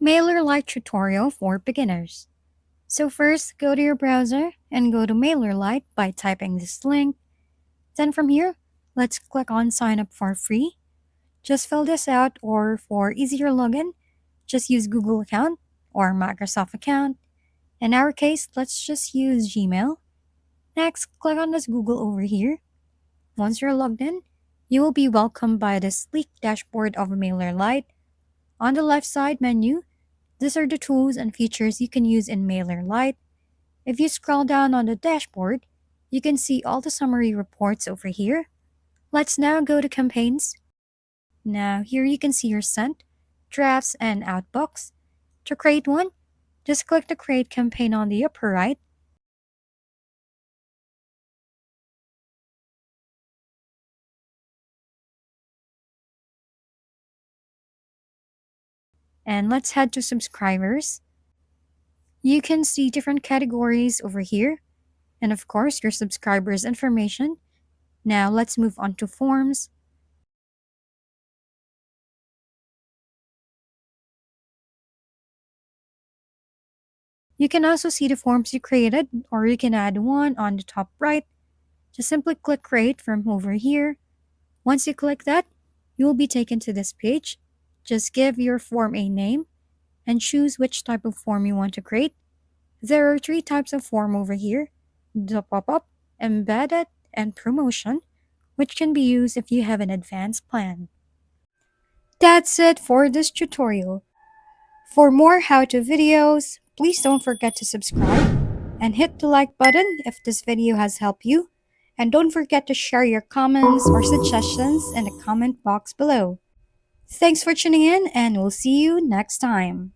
MailerLite tutorial for beginners. So first, go to your browser and go to MailerLite by typing this link. Then from here, let's click on sign up for free. Just fill this out, or for easier login, just use Google account or Microsoft account. In our case, let's just use Gmail. Next, click on this Google over here. Once you're logged in, you will be welcomed by the sleek dashboard of MailerLite. On the left side menu, these are the tools and features you can use in MailerLite. If you scroll down on the dashboard, you can see all the summary reports over here. Let's now go to campaigns. Now here you can see your sent, drafts, and outbox. To create one, just click the Create Campaign on the upper right. And let's head to subscribers. You can see different categories over here, and of course your subscribers' information. Now let's move on to forms. You can also see the forms you created, or you can add one on the top right. Just simply click Create from over here. Once you click that, you will be taken to this page. Just give your form a name and choose which type of form you want to create. There are 3 types of form over here: the pop-up, embedded, and promotion, which can be used if you have an advanced plan. That's it for this tutorial. For more how-to videos, please don't forget to subscribe and hit the like button if this video has helped you. And don't forget to share your comments or suggestions in the comment box below. Thanks for tuning in, and we'll see you next time.